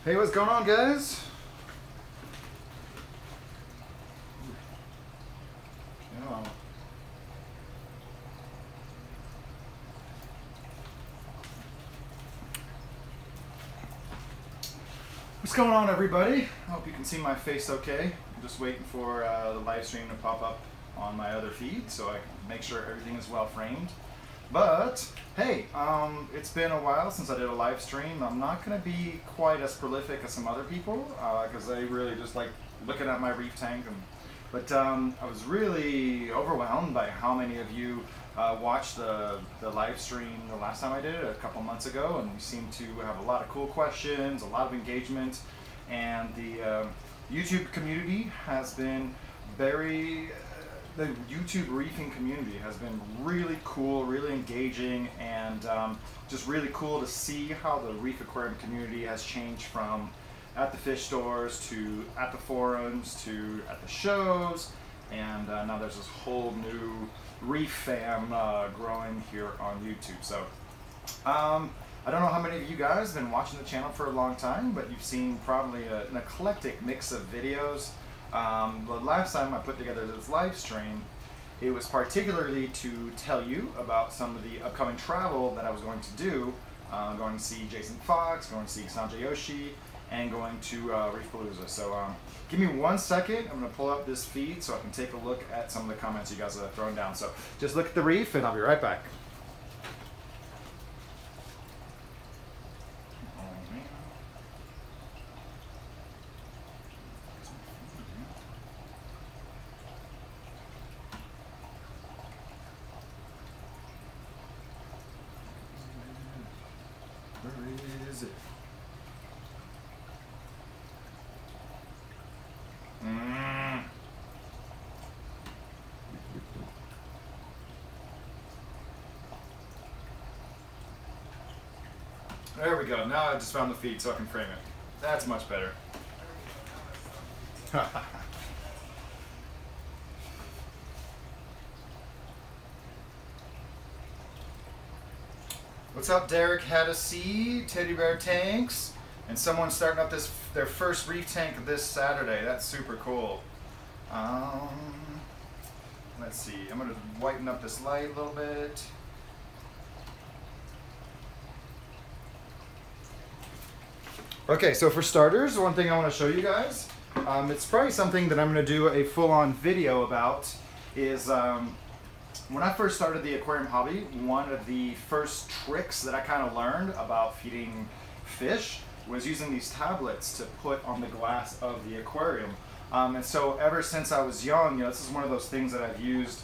Hey, what's going on, guys? What's going on, everybody? I hope you can see my face okay. I'm just waiting for the live stream to pop up on my other feed so I can make sure everything is well framed. But hey, it's been a while since I did a live stream. I'm not going to be quite as prolific as some other people because they really just like looking at my reef tank. But I was really overwhelmed by how many of you watched the live stream the last time I did it a couple months ago, and we seem to have a lot of cool questions, a lot of engagement, and the YouTube community has been very, the YouTube reefing community has been really cool, really engaging, and just really cool to see how the reef aquarium community has changed from at the fish stores to at the forums to at the shows, and now there's this whole new reef fam growing here on YouTube. So I don't know how many of you guys have been watching the channel for a long time, but you've seen probably an eclectic mix of videos. The last time I put together this live stream, it was particularly to tell you about some of the upcoming travel that I was going to do. Going to see Jason Fox, going to see Fox and Joshi, and going to Reef-A-Palooza. So give me 1 second. I'm going to pull up this feed so I can take a look at some of the comments you guys have thrown down. So just look at the reef and I'll be right back. Where is it? There we go. Now I just found the feed so I can frame it. That's much better. What's up, Derek? Had a sea, Teddy Bear Tanks, and someone starting up their first reef tank this Saturday. That's super cool. Let's see. I'm gonna whiten up this light a little bit. Okay, so for starters, one thing I want to show you guys, it's probably something that I'm going to do a full-on video about, is when I first started the aquarium hobby, one of the first tricks that I kind of learned about feeding fish was using these tablets to put on the glass of the aquarium. And so ever since I was young, this is one of those things that I've used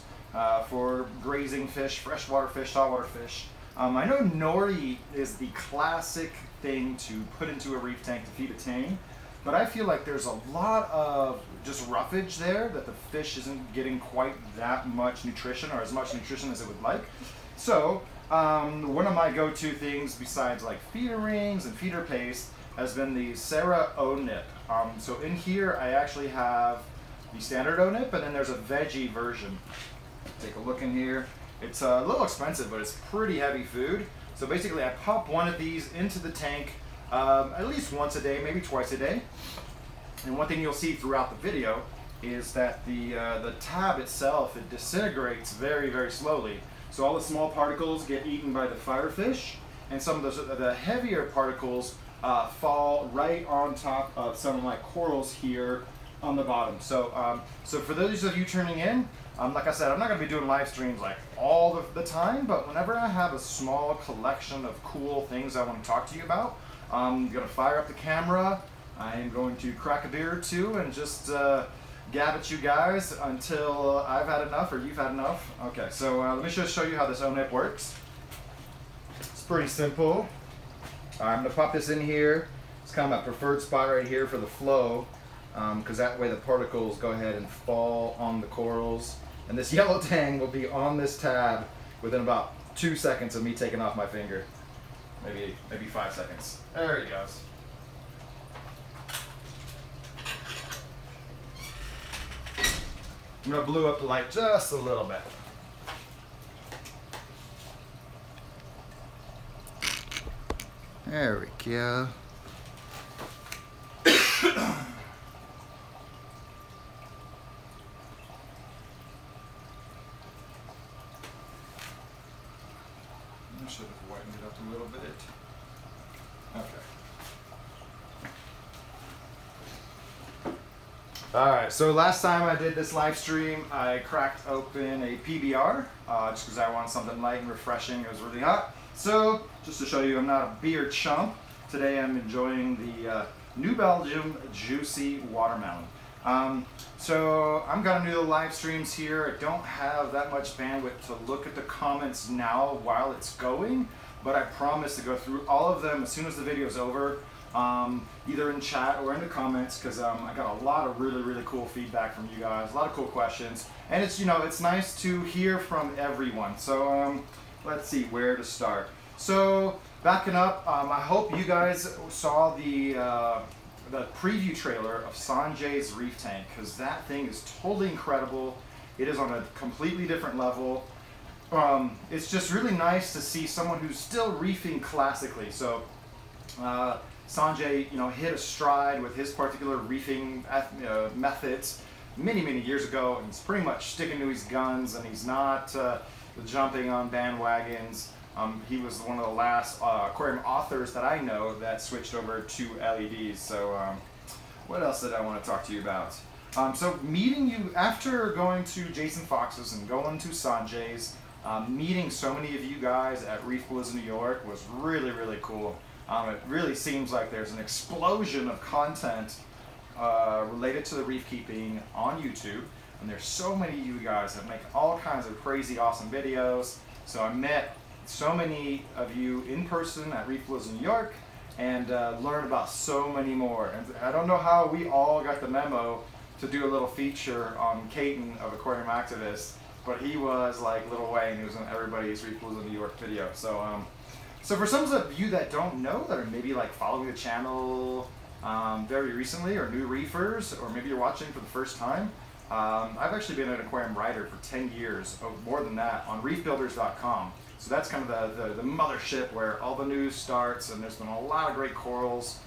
for grazing fish, freshwater fish, saltwater fish. I know nori is the classic thing to put into a reef tank to feed a tang, but I feel like there's a lot of just roughage there that the fish isn't getting quite that much nutrition, or as much nutrition as it would like. So one of my go-to things besides like feeder rings and feeder paste has been the Sarah O-Nip. So in here I actually have the standard O-Nip, and then there's a veggie version. Take a look in here. It's a little expensive, but it's pretty heavy food. So basically I pop one of these into the tank at least once a day, maybe twice a day. And one thing you'll see throughout the video is that the tab itself, it disintegrates very, very slowly. So all the small particles get eaten by the firefish, and some of the heavier particles fall right on top of some of my corals here on the bottom. So, so for those of you tuning in, like I said, I'm not going to be doing live streams like all the time, but whenever I have a small collection of cool things I want to talk to you about, I'm going to fire up the camera, I'm going to crack a beer or two, and just gab at you guys until I've had enough or you've had enough. Okay, so let me just show you how this O-Nip works. It's pretty simple. I'm going to pop this in here. It's kind of my preferred spot right here for the flow, because that way the particles go ahead and fall on the corals. And this yellow tang will be on this tab within about 2 seconds of me taking off my finger. Maybe 5 seconds. There he goes. I'm going to blue up the light just a little bit. There we go. I should have whitened it up a little bit. Okay. Alright, so last time I did this live stream, I cracked open a PBR, just because I wanted something light and refreshing. It was really hot. So, just to show you I'm not a beer chump, today I'm enjoying the New Belgium Juicy Watermelon. So I'm gonna do the live streams here. I don't have that much bandwidth to look at the comments now while it's going, but I promise to go through all of them as soon as the video is over, either in chat or in the comments, because I got a lot of really cool feedback from you guys, a lot of cool questions, and it's, you know, it's nice to hear from everyone. So let's see where to start. So backing up, I hope you guys saw the preview trailer of Sanjay's reef tank, because that thing is totally incredible. It is on a completely different level. It's just really nice to see someone who's still reefing classically. So Sanjay, you know, hit a stride with his particular reefing methods many years ago, and he's pretty much sticking to his guns, and he's not jumping on bandwagons. He was one of the last aquarium authors that I know that switched over to LEDs. So what else did I want to talk to you about? So meeting you after going to Jason Fox's and going to Sanjay's, meeting so many of you guys at Reef-A-Palooza, New York was really cool. It really seems like there's an explosion of content related to the reef keeping on YouTube, and there's so many of you guys that make all kinds of crazy awesome videos. So I met so many of you in person at Reef-A-Palooza, New York, and learned about so many more. And I don't know how we all got the memo to do a little feature on Caton of Aquarium Activist, but he was like Little Wayne. He was in everybody's Reef-A-Palooza, New York video. So, so for some of you that don't know, that are maybe like following the channel very recently, or new reefers, or maybe you're watching for the first time, I've actually been an aquarium writer for 10 years, more than that, on reefbuilders.com. So that's kind of the mothership where all the news starts, and there's been a lot of great corals,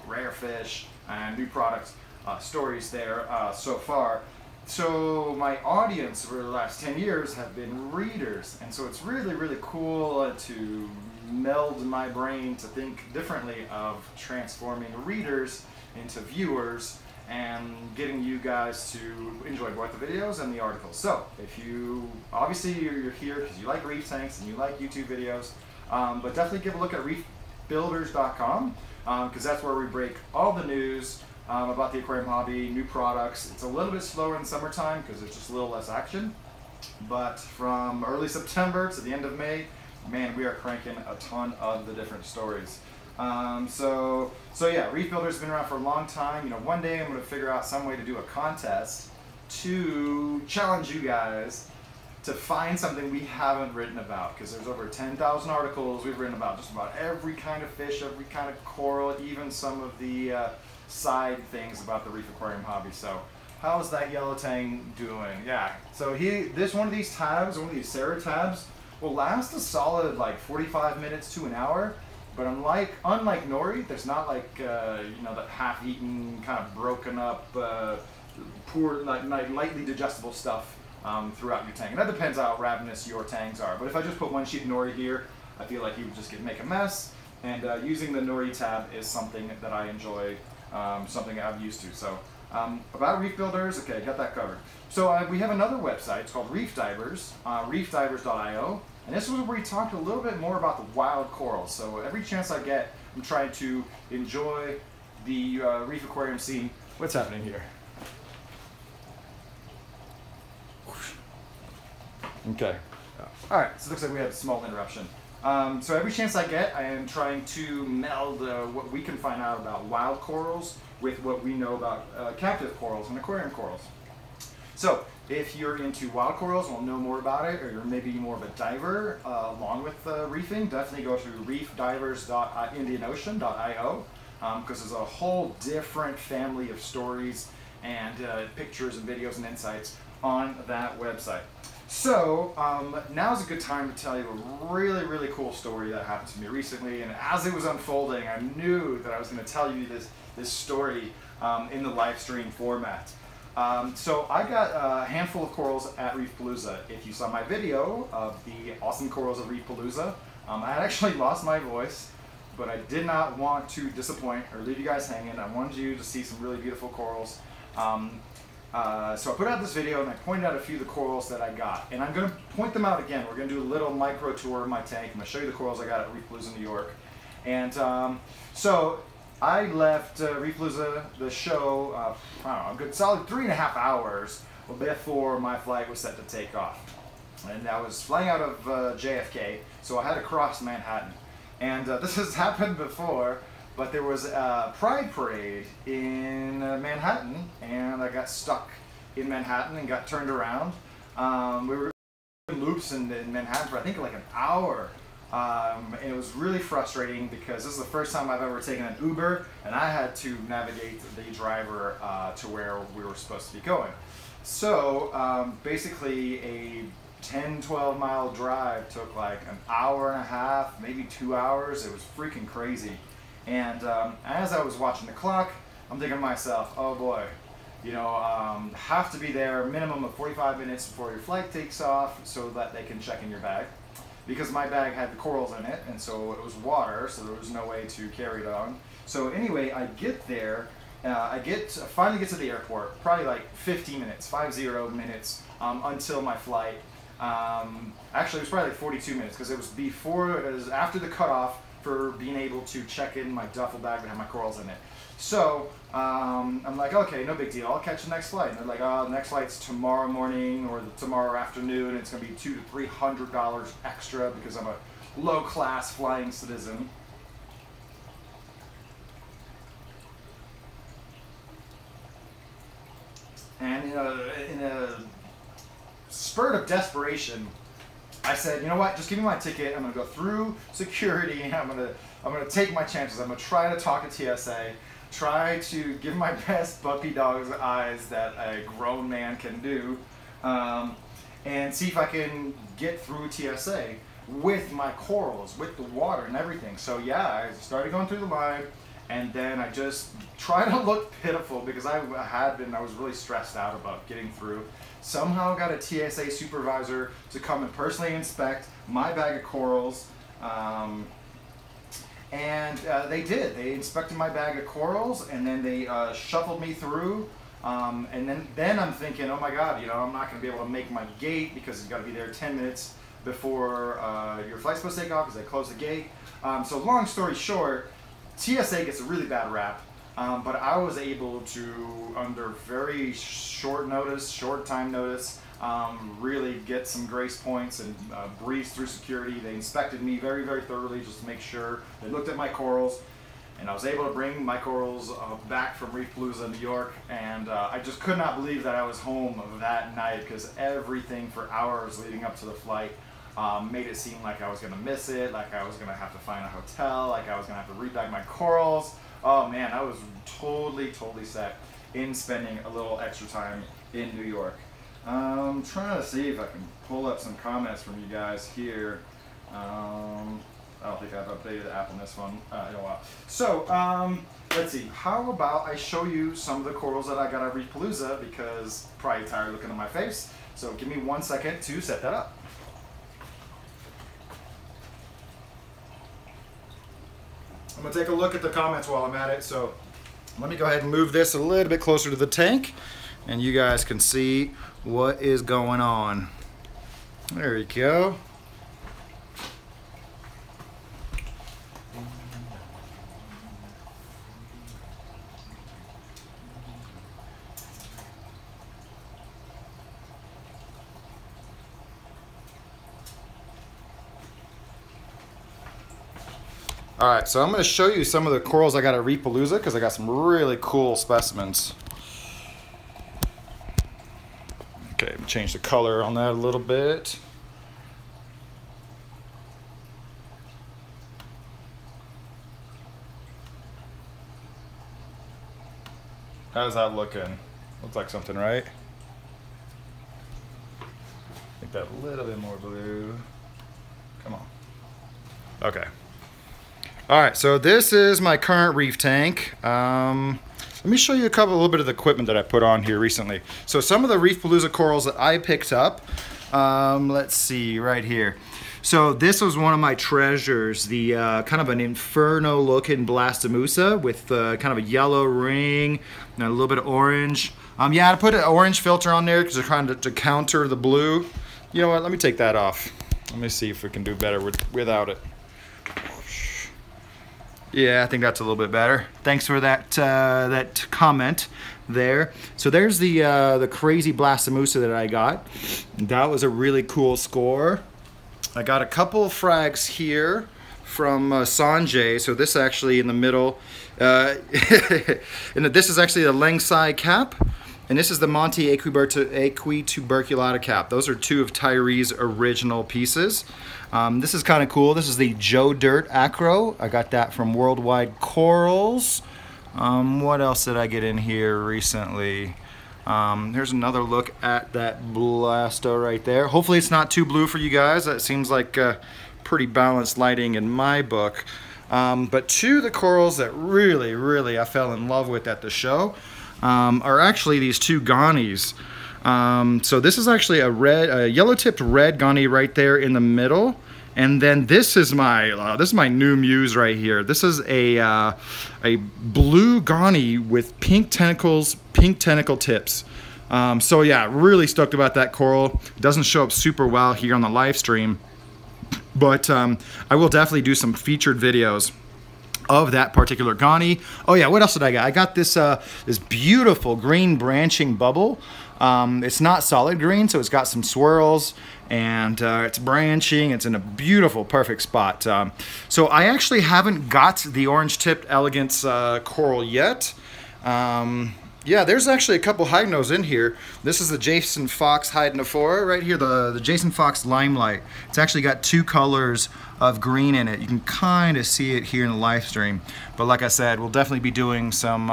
rare fish, and new products stories there so far. So my audience for the last 10 years have been readers, and so it's really cool to meld my brain to think differently of transforming readers into viewers and getting you guys to enjoy both the videos and the articles. So if you, obviously you're here because you like reef tanks and you like YouTube videos, but definitely give a look at reefbuilders.com, because that's where we break all the news about the aquarium hobby, new products. It's a little bit slower in summertime because there's just a little less action, but from early September to the end of May, man, we are cranking a ton of the different stories. So yeah, Reef Builders has been around for a long time. You know, one day I'm going to figure out some way to do a contest to challenge you guys to find something we haven't written about, because there's over 10,000 articles we've written about just about every kind of fish, every kind of coral, even some of the side things about the reef aquarium hobby. So how's that yellow tang doing? Yeah, so this one of these tabs, one of these Sarah tabs, will last a solid like 45 minutes to an hour. But unlike nori, there's not like you know, that half-eaten, kind of broken up, poor, like lightly digestible stuff throughout your tank. And that depends how ravenous your tanks are. But if I just put one sheet of nori here, I feel like you would just make a mess. And using the nori tab is something that I enjoy, something I'm used to. So about Reef Builders, okay, got that covered. So we have another website. It's called Reef Divers, reefdivers.io. And this was where we talked a little bit more about the wild corals. So every chance I get, I'm trying to enjoy the reef aquarium scene. What's happening here? Okay. All right, so it looks like we had a small interruption. So every chance I get, I am trying to meld what we can find out about wild corals with what we know about captive corals and aquarium corals. So if you're into wild corals and want to know more about it, or you're maybe more of a diver along with reefing, definitely go to reefdivers.indianocean.io, because there's a whole different family of stories and pictures and videos and insights on that website. So now's a good time to tell you a really cool story that happened to me recently, and as it was unfolding, I knew that I was going to tell you this story in the live stream format. So I got a handful of corals at Reef-A-Palooza. If you saw my video of the awesome corals of Reef-A-Palooza, I had actually lost my voice, but I did not want to disappoint or leave you guys hanging. I wanted you to see some really beautiful corals. So I put out this video and I pointed out a few of the corals that I got. And I'm going to point them out again. We're going to do a little micro tour of my tank. I'm going to show you the corals I got at Reef-A-Palooza, New York. And so I left Reef-A-Palooza, the show, I don't know, a good solid 3.5 hours before my flight was set to take off. And I was flying out of JFK, so I had to cross Manhattan. And this has happened before, but there was a Pride Parade in Manhattan, and I got stuck in Manhattan and got turned around. We were in loops in Manhattan for I think like an hour. And it was really frustrating because this is the first time I've ever taken an Uber, and I had to navigate the driver to where we were supposed to be going. So basically a 10-12 mile drive took like an hour and a half, maybe 2 hours. It was freaking crazy. And as I was watching the clock, I'm thinking to myself, oh boy, you know, have to be there a minimum of 45 minutes before your flight takes off so that they can check in your bag. Because my bag had the corals in it, and so it was water, so there was no way to carry it on. So anyway, I get there, I finally get to the airport, probably like 50 minutes, 50 minutes until my flight. Actually, it was probably like 42 minutes because it was after the cutoff for being able to check in my duffel bag that had my corals in it. So I'm like, okay, no big deal. I'll catch the next flight. And they're like, oh, the next flight's tomorrow morning or tomorrow afternoon. And it's going to be $200 to $300 extra because I'm a low-class flying citizen. And in a spurt of desperation, I said, you know what? Just give me my ticket. I'm gonna go through security. I'm gonna take my chances. I'm gonna try to talk to TSA, try to give my best puppy dog's eyes that a grown man can do, and see if I can get through TSA with my corals, with the water and everything. So yeah, I started going through the line, and then I just tried to look pitiful because I was really stressed out about getting through. Somehow got a TSA supervisor to come and personally inspect my bag of corals, and they did. They inspected my bag of corals, and then they shuffled me through. And then I'm thinking, oh my God, you know, I'm not going to be able to make my gate because it's got to be there 10 minutes before your flight's supposed to take off because they close the gate. So long story short, TSA gets a really bad rap. But I was able to, under very short time notice, really get some grace points and breeze through security. They inspected me very, very thoroughly just to make sure. They looked at my corals, and I was able to bring my corals back from Reef-A-Palooza, New York, and I just could not believe that I was home that night because everything for hours leading up to the flight made it seem like I was going to miss it, like I was going to have to find a hotel, like I was going to have to rebag my corals. Oh man, I was totally set in spending a little extra time in New York. I'm trying to see if I can pull up some comments from you guys here. I don't think I've updated the app on this one in a while. So, let's see. How about I show you some of the corals that I got at Reef-A-Palooza because I'm probably tired of looking at my face. So give me 1 second to set that up. I'm going to take a look at the comments while I'm at it. So let me go ahead and move this a little bit closer to the tank and you guys can see what is going on. There you go. Alright, so I'm going to show you some of the corals I got at Reef-A-Palooza because I got some really cool specimens. Okay, change the color on that a little bit. How's that looking? Looks like something, right? Make that a little bit more blue. Come on. Okay. Alright, so this is my current reef tank. Let me show you a little bit of the equipment that I put on here recently. So some of the Reef-A-Palooza corals that I picked up, Let's see, right here. So this was one of my treasures, the kind of an inferno-looking Blastamusa with kind of a yellow ring and a little bit of orange. Yeah, I put an orange filter on there because they're trying to counter the blue. You know what? Let me take that off. Let me see if we can do better without it. Yeah, I think that's a little bit better. Thanks for that that comment there. So there's the crazy Blastamusa that I got. That was a really cool score. I got a couple of frags here from Sanjay. So this actually in the middle, and this is actually the Lengsai cap, and this is the Monte Equituberculata cap. Those are two of Tyree's original pieces. This is kind of cool. This is the Joe Dirt Acro. I got that from Worldwide Corals. What else did I get in here recently? Here's another look at that Blasto right there. Hopefully it's not too blue for you guys. That seems like pretty balanced lighting in my book. But two of the corals that really I fell in love with at the show are actually these two Ghanies. So this is actually a yellow-tipped red Ghani right there in the middle. And then this is my new muse right here. This is a blue Ghani with pink tentacles, pink tentacle tips. So yeah, really stoked about that coral. It doesn't show up super well here on the live stream, but I will definitely do some featured videos of that particular Ghani. Oh yeah, what else did I get? I got this this beautiful green branching bubble. It's not solid green, so it's got some swirls, and it's branching. It's in a beautiful, perfect spot. So I actually haven't got the orange-tipped elegance coral yet. Yeah, there's actually a couple hydnos in here. This is the Jason Fox Hydnophora right here, the Jason Fox Limelight. It's actually got two colors of green in it. You can kind of see it here in the live stream. But like I said, we'll definitely be doing some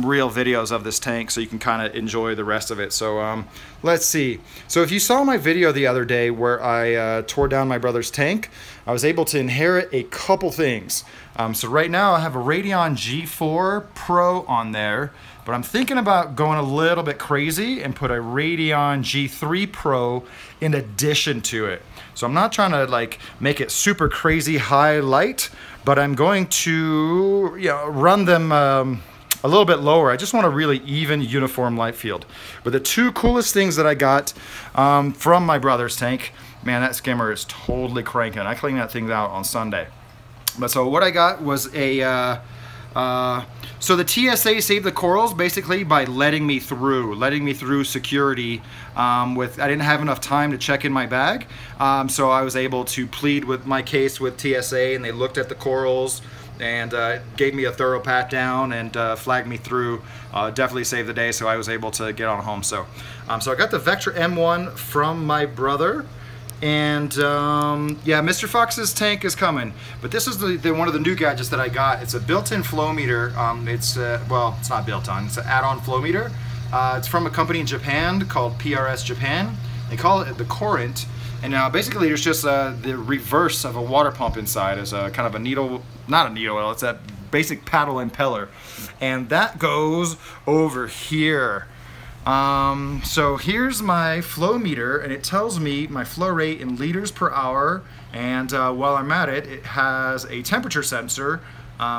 real videos of this tank so you can kind of enjoy the rest of it. So let's see. So if you saw my video the other day where I tore down my brother's tank, I was able to inherit a couple things. So right now I have a Radeon G4 Pro on there, but I'm thinking about going a little bit crazy and put a Radeon G3 Pro in addition to it. So I'm not trying to like make it super crazy high light, but I'm going to run them a little bit lower. I just want a really even, uniform light field. But the two coolest things that I got from my brother's tank, man, that skimmer is totally cranking. I cleaned that thing out on Sunday. But so what I got was a, so the TSA saved the corals basically by letting me through security. I didn't have enough time to check in my bag. So I was able to plead with my case with TSA, and they looked at the corals and gave me a thorough pat down and flagged me through. Definitely saved the day, so I was able to get on home. So, so I got the Vectra M1 from my brother, and yeah, Mr. Fox's tank is coming. But this is one of the new gadgets that I got. It's a built-in Flowmeter. Well, it's not built-on. It's an add-on Flowmeter. It's from a company in Japan called PRS Japan. They call it the Courant. And basically there's just the reverse of a water pump inside as a kind of a needle, not a needle oil, it's that basic paddle impeller. And that goes over here. So here's my flow meter, and it tells me my flow rate in liters per hour. And while I'm at it, it has a temperature sensor.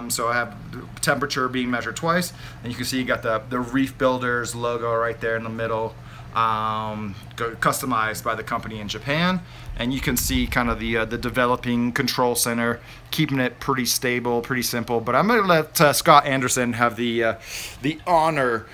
So I have the temperature being measured twice. And you can see you got the Reef Builders logo right there in the middle. Customized by the company in Japan, and you can see kind of the developing control center, keeping it pretty stable, pretty simple. But I'm going to let Scott Anderson have the honor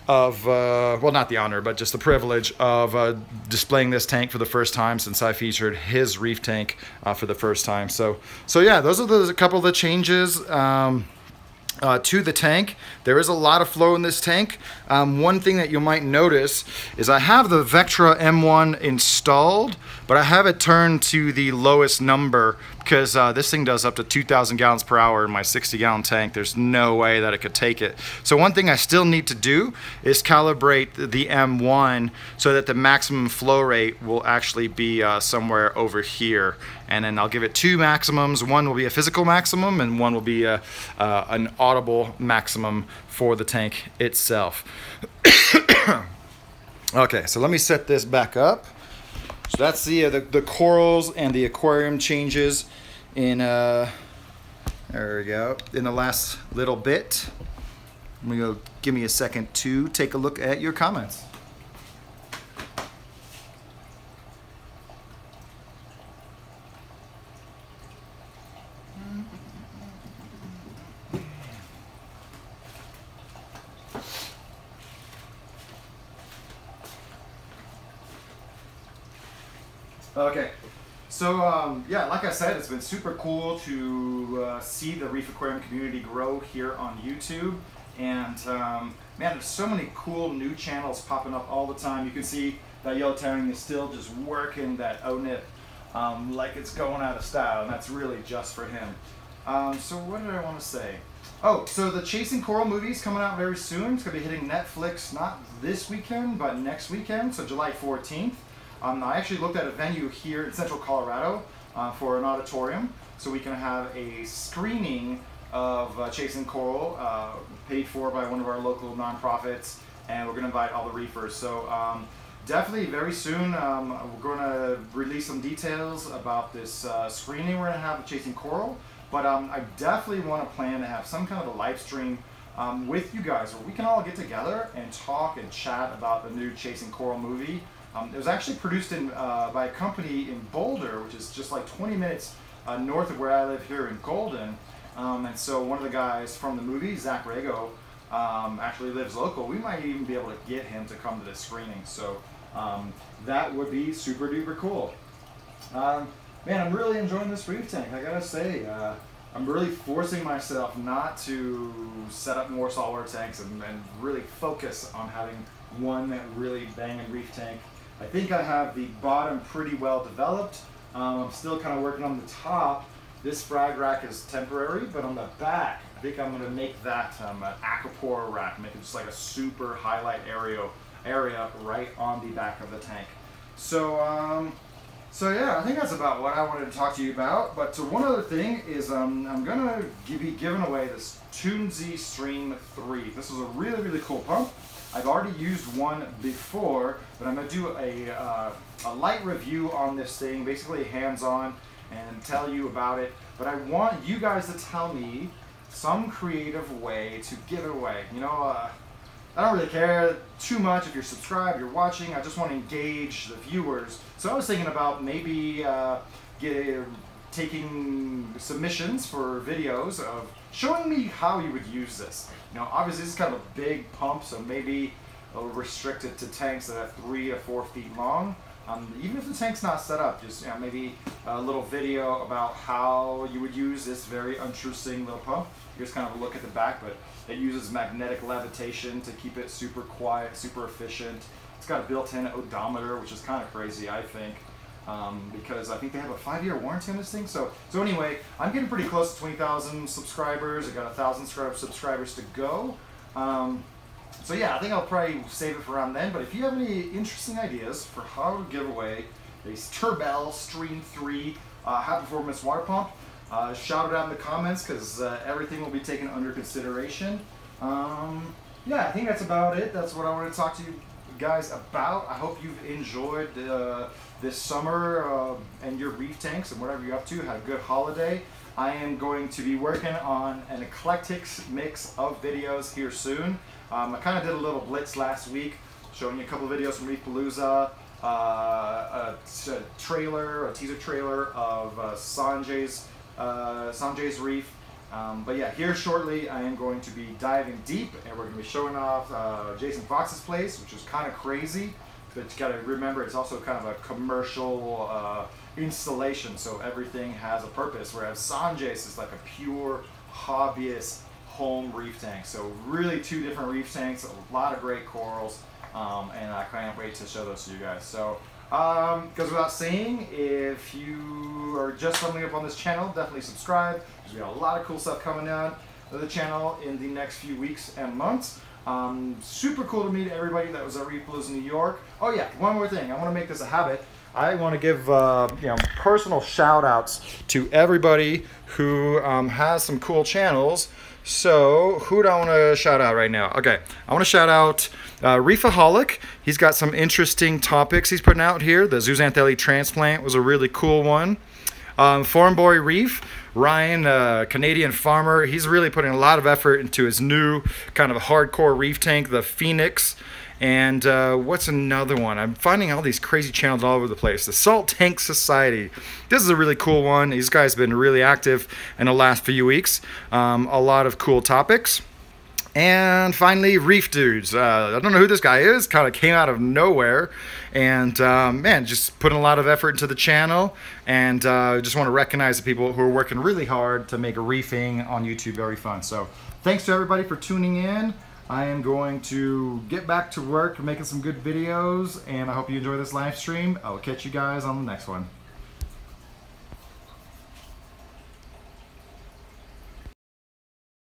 of well, not the honor, but just the privilege of displaying this tank for the first time since I featured his reef tank for the first time. So yeah, those are a couple of the changes to the tank. There is a lot of flow in this tank. One thing that you might notice is I have the Vectra M1 installed, but I have it turned to the lowest number because this thing does up to 2,000 gallons per hour in my 60-gallon tank. There's no way that it could take it. So one thing I still need to do is calibrate the M1 so that the maximum flow rate will actually be somewhere over here. And then I'll give it two maximums. One will be a physical maximum, and one will be an audible maximum for the tank itself. Okay, so let me set this back up. So that's the corals and the aquarium changes in there we go, in the last little bit. I'm gonna go, give me a second to take a look at your comments. Okay, so yeah, like I said, it's been super cool to see the reef aquarium community grow here on YouTube, and man, there's so many cool new channels popping up all the time. You can see that yellow tang is still just working that O-nip like it's going out of style, and that's really just for him. So what did I want to say? Oh, so the Chasing Coral movie is coming out very soon. It's going to be hitting Netflix not this weekend, but next weekend, so July 14th. I actually looked at a venue here in Central Colorado for an auditorium, so we can have a screening of Chasing Coral, paid for by one of our local nonprofits, and we're going to invite all the reefers. So definitely very soon we're going to release some details about this screening we're going to have of Chasing Coral, but I definitely want to plan to have some kind of a live stream with you guys where we can all get together and talk and chat about the new Chasing Coral movie. It was actually produced by a company in Boulder, which is just like 20 minutes north of where I live here in Golden. And so one of the guys from the movie, Zach Rago, actually lives local. We might even be able to get him to come to this screening. So that would be super duper cool. Man, I'm really enjoying this reef tank. I gotta say, I'm really forcing myself not to set up more saltwater tanks and really focus on having one really banging reef tank. I think I have the bottom pretty well developed. I'm still kind of working on the top. This frag rack is temporary, but on the back, I think I'm going to make that an aquapora rack, make it just like a super highlight area right on the back of the tank. So, so yeah, I think that's about what I wanted to talk to you about. But one other thing is I'm going to be giving away this Toonsy Stream 3. This is a really, really cool pump. I've already used one before, but I'm going to do a light review on this thing, basically hands-on, and tell you about it. But I want you guys to tell me some creative way to give it away. You know, I don't really care too much if you're subscribed, you're watching. I just want to engage the viewers. So I was thinking about maybe taking submissions for videos of showing me how you would use this. You know, obviously this is kind of a big pump, so maybe I'll restrict it to tanks that are 3 to 4 feet long. Even if the tank's not set up, just maybe a little video about how you would use this very interesting little pump. Here's kind of a look at the back, but it uses magnetic levitation to keep it super quiet, super efficient. It's got a built-in odometer, which is kind of crazy, I think. Because I think they have a 5-year warranty on this thing. So anyway, I'm getting pretty close to 20,000 subscribers. I got 1,000 subscribers to go. So yeah, I think I'll probably save it for around then. But if you have any interesting ideas for how to give away a Turbel Stream 3 high performance water pump, shout it out in the comments, because everything will be taken under consideration. Yeah, I think that's about it. That's what I want to talk to you guys about. I hope you've enjoyed this summer and your reef tanks and whatever you're up to. Had a good holiday. I am going to be working on an eclectic mix of videos here soon. I kind of did a little blitz last week, showing you a couple of videos from Reef-A-Palooza, a teaser trailer of Sanjay's Reef. But yeah, here shortly I am going to be diving deep, and we're going to be showing off Jason Fox's place, which is kind of crazy. But you got to remember, it's also kind of a commercial installation, so everything has a purpose. Whereas Sanjay's is like a pure hobbyist home reef tank. So really 2 different reef tanks, a lot of great corals, and I can't wait to show those to you guys. So goes without saying, if you are just stumbling up on this channel, definitely subscribe, because we got a lot of cool stuff coming down to the channel in the next few weeks and months. Super cool to meet everybody that was at Reef Builders in New York. Oh yeah, one more thing, I want to make this a habit. I want to give personal shout outs to everybody who has some cool channels. So who do I want to shout out right now? Okay, I want to shout out Reef-A-Holic. He's got some interesting topics he's putting out here. The zooxanthellae transplant was a really cool one. Foreign Boy Reef, Ryan, Canadian farmer, he's really putting a lot of effort into his new kind of hardcore reef tank, the Phoenix. And what's another one? I'm finding all these crazy channels all over the place. The Salt Tank Society. This is a really cool one. These guys have been really active in the last few weeks. A lot of cool topics. And finally, Reef Dudes. I don't know who this guy is. Kind of came out of nowhere. And man, just putting a lot of effort into the channel. And just want to recognize the people who are working really hard to make reefing on YouTube very fun. So thanks to everybody for tuning in. I am going to get back to work making some good videos, and I hope you enjoy this live stream. I will catch you guys on the next one.